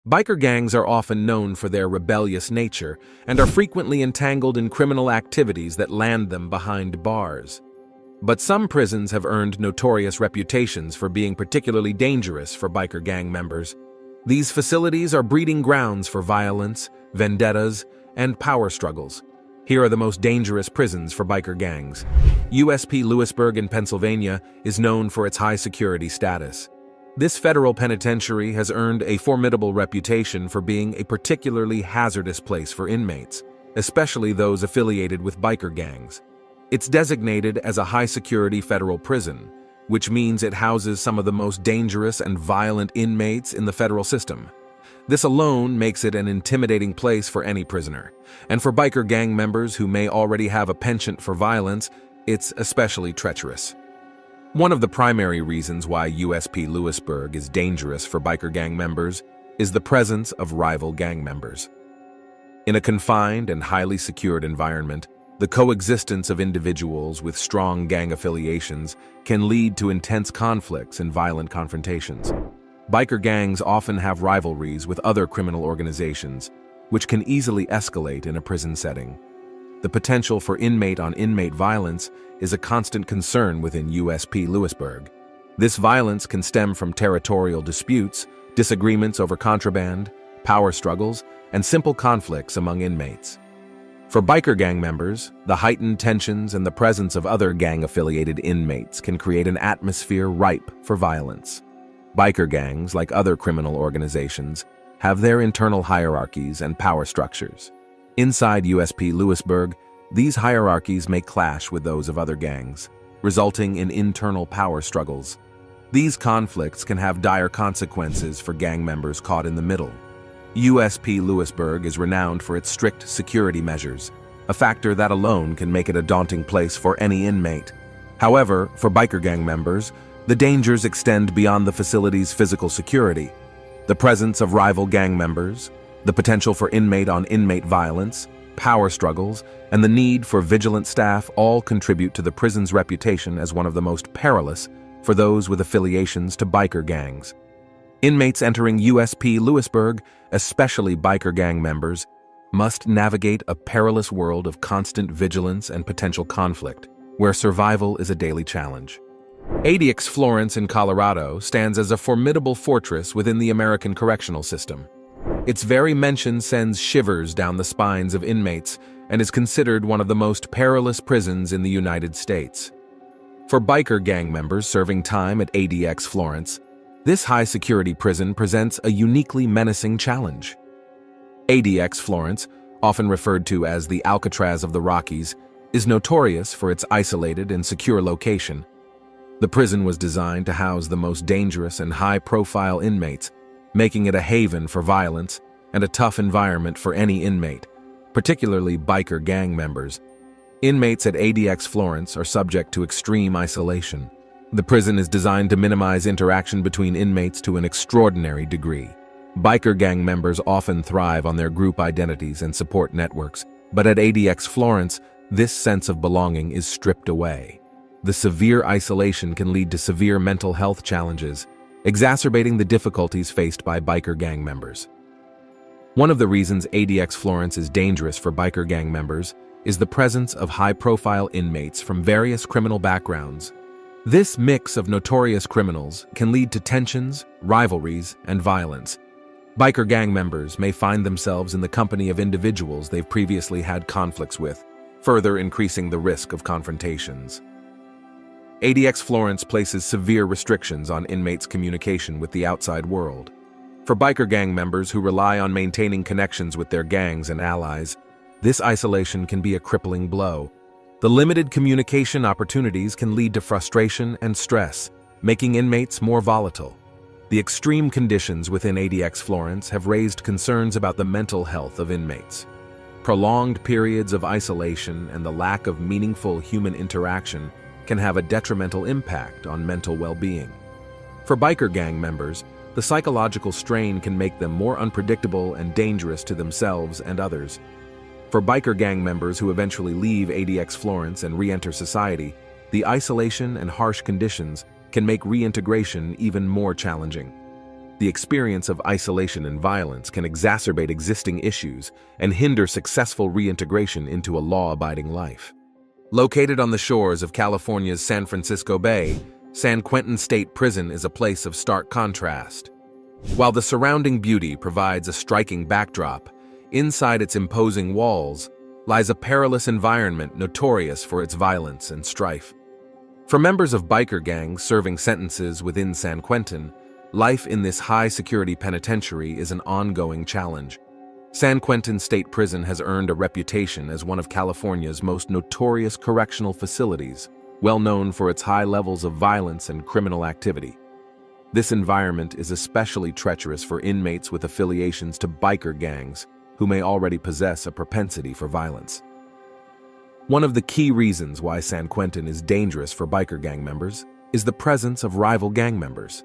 Biker gangs are often known for their rebellious nature and are frequently entangled in criminal activities that land them behind bars. But some prisons have earned notorious reputations for being particularly dangerous for biker gang members. These facilities are breeding grounds for violence, vendettas, and power struggles. Here are the most dangerous prisons for biker gangs. USP Lewisburg in Pennsylvania is known for its high security status. This federal penitentiary has earned a formidable reputation for being a particularly hazardous place for inmates, especially those affiliated with biker gangs. It's designated as a high-security federal prison, which means it houses some of the most dangerous and violent inmates in the federal system. This alone makes it an intimidating place for any prisoner, and for biker gang members who may already have a penchant for violence, it's especially treacherous. One of the primary reasons why USP Lewisburg is dangerous for biker gang members is the presence of rival gang members. In a confined and highly secured environment, the coexistence of individuals with strong gang affiliations can lead to intense conflicts and violent confrontations. Biker gangs often have rivalries with other criminal organizations, which can easily escalate in a prison setting. The potential for inmate-on-inmate violence is a constant concern within USP Lewisburg. This violence can stem from territorial disputes, disagreements over contraband, power struggles, and simple conflicts among inmates. For biker gang members, the heightened tensions and the presence of other gang-affiliated inmates can create an atmosphere ripe for violence. Biker gangs, like other criminal organizations, have their internal hierarchies and power structures. Inside USP Lewisburg, these hierarchies may clash with those of other gangs, resulting in internal power struggles. These conflicts can have dire consequences for gang members caught in the middle. USP Lewisburg is renowned for its strict security measures, a factor that alone can make it a daunting place for any inmate. However, for biker gang members, the dangers extend beyond the facility's physical security. The presence of rival gang members, the potential for inmate-on-inmate violence, power struggles, and the need for vigilant staff all contribute to the prison's reputation as one of the most perilous for those with affiliations to biker gangs. Inmates entering USP Lewisburg, especially biker gang members, must navigate a perilous world of constant vigilance and potential conflict, where survival is a daily challenge. ADX Florence in Colorado stands as a formidable fortress within the American correctional system. Its very mention sends shivers down the spines of inmates and is considered one of the most perilous prisons in the United States. For biker gang members serving time at ADX Florence, this high-security prison presents a uniquely menacing challenge. ADX Florence, often referred to as the Alcatraz of the Rockies, is notorious for its isolated and secure location. The prison was designed to house the most dangerous and high-profile inmates, making it a haven for violence and a tough environment for any inmate, particularly biker gang members. Inmates at ADX Florence are subject to extreme isolation. The prison is designed to minimize interaction between inmates to an extraordinary degree. Biker gang members often thrive on their group identities and support networks, but at ADX Florence, this sense of belonging is stripped away. The severe isolation can lead to severe mental health challenges, exacerbating the difficulties faced by biker gang members. One of the reasons ADX Florence is dangerous for biker gang members is the presence of high-profile inmates from various criminal backgrounds. This mix of notorious criminals can lead to tensions, rivalries, and violence. Biker gang members may find themselves in the company of individuals they've previously had conflicts with, further increasing the risk of confrontations. ADX Florence places severe restrictions on inmates' communication with the outside world. For biker gang members who rely on maintaining connections with their gangs and allies, this isolation can be a crippling blow. The limited communication opportunities can lead to frustration and stress, making inmates more volatile. The extreme conditions within ADX Florence have raised concerns about the mental health of inmates. Prolonged periods of isolation and the lack of meaningful human interaction can have a detrimental impact on mental well-being. For biker gang members, the psychological strain can make them more unpredictable and dangerous to themselves and others. For biker gang members who eventually leave ADX Florence and re-enter society, the isolation and harsh conditions can make reintegration even more challenging. The experience of isolation and violence can exacerbate existing issues and hinder successful reintegration into a law-abiding life. Located on the shores of California's San Francisco Bay, San Quentin State Prison is a place of stark contrast. While the surrounding beauty provides a striking backdrop, inside its imposing walls lies a perilous environment notorious for its violence and strife. For members of biker gangs serving sentences within San Quentin, life in this high-security penitentiary is an ongoing challenge. San Quentin State Prison has earned a reputation as one of California's most notorious correctional facilities, well known for its high levels of violence and criminal activity. This environment is especially treacherous for inmates with affiliations to biker gangs, who may already possess a propensity for violence. One of the key reasons why San Quentin is dangerous for biker gang members is the presence of rival gang members.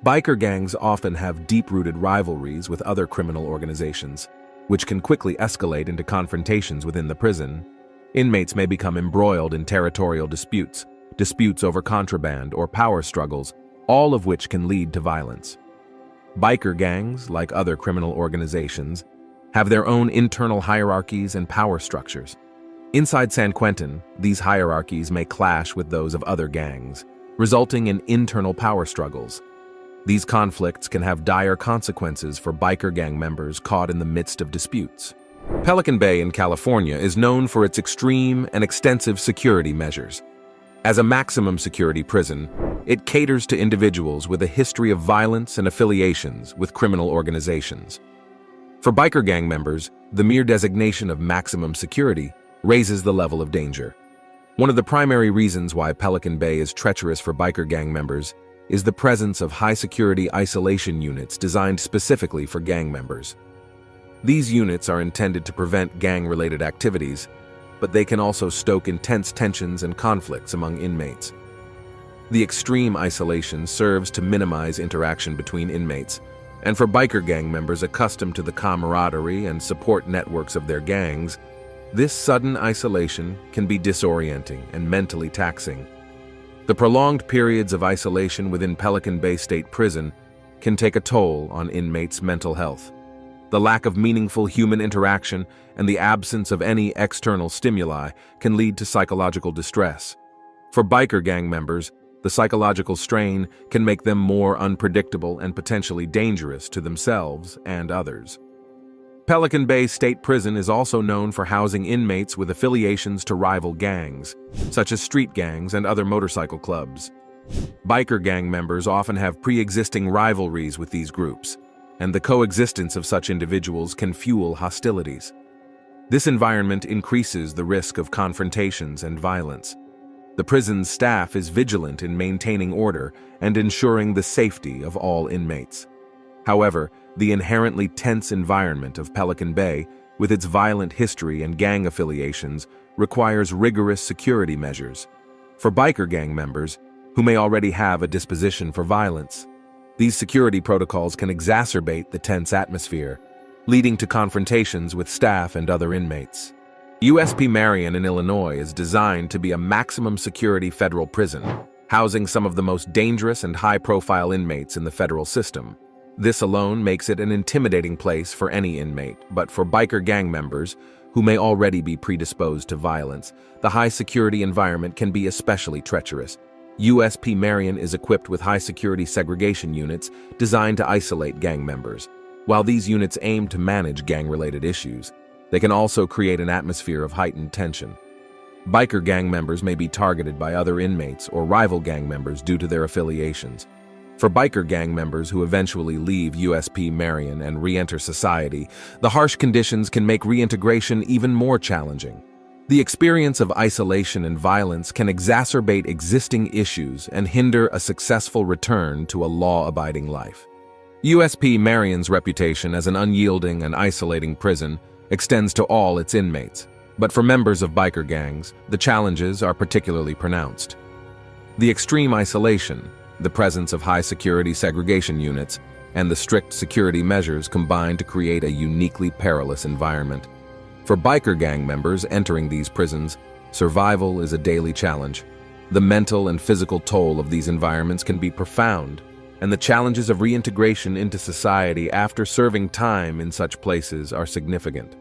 Biker gangs often have deep-rooted rivalries with other criminal organizations, which can quickly escalate into confrontations within the prison. Inmates may become embroiled in territorial disputes over contraband, or power struggles, all of which can lead to violence. Biker gangs, like other criminal organizations, have their own internal hierarchies and power structures. Inside San Quentin, these hierarchies may clash with those of other gangs, resulting in internal power struggles. These conflicts can have dire consequences for biker gang members caught in the midst of disputes. Pelican Bay in California is known for its extreme and extensive security measures. As a maximum security prison, it caters to individuals with a history of violence and affiliations with criminal organizations. For biker gang members, the mere designation of maximum security raises the level of danger. One of the primary reasons why Pelican Bay is treacherous for biker gang members is the presence of high-security isolation units designed specifically for gang members. These units are intended to prevent gang-related activities, but they can also stoke intense tensions and conflicts among inmates. The extreme isolation serves to minimize interaction between inmates, and for biker gang members accustomed to the camaraderie and support networks of their gangs, this sudden isolation can be disorienting and mentally taxing. The prolonged periods of isolation within Pelican Bay State Prison can take a toll on inmates' mental health. The lack of meaningful human interaction and the absence of any external stimuli can lead to psychological distress. For biker gang members, the psychological strain can make them more unpredictable and potentially dangerous to themselves and others. Pelican Bay State Prison is also known for housing inmates with affiliations to rival gangs, such as street gangs and other motorcycle clubs. Biker gang members often have pre-existing rivalries with these groups, and the coexistence of such individuals can fuel hostilities. This environment increases the risk of confrontations and violence. The prison's staff is vigilant in maintaining order and ensuring the safety of all inmates. However, the inherently tense environment of Pelican Bay, with its violent history and gang affiliations, requires rigorous security measures. For biker gang members, who may already have a disposition for violence, these security protocols can exacerbate the tense atmosphere, leading to confrontations with staff and other inmates. USP Marion in Illinois is designed to be a maximum security federal prison, housing some of the most dangerous and high-profile inmates in the federal system. This alone makes it an intimidating place for any inmate, but for biker gang members, who may already be predisposed to violence, the high-security environment can be especially treacherous. USP Marion is equipped with high-security segregation units designed to isolate gang members. While these units aim to manage gang-related issues, they can also create an atmosphere of heightened tension. Biker gang members may be targeted by other inmates or rival gang members due to their affiliations. For biker gang members who eventually leave USP Marion and re-enter society, the harsh conditions can make reintegration even more challenging. The experience of isolation and violence can exacerbate existing issues and hinder a successful return to a law-abiding life. USP Marion's reputation as an unyielding and isolating prison extends to all its inmates, but for members of biker gangs, the challenges are particularly pronounced. The extreme isolation, the presence of high-security segregation units, and the strict security measures combine to create a uniquely perilous environment. For biker gang members entering these prisons, survival is a daily challenge. The mental and physical toll of these environments can be profound, and the challenges of reintegration into society after serving time in such places are significant.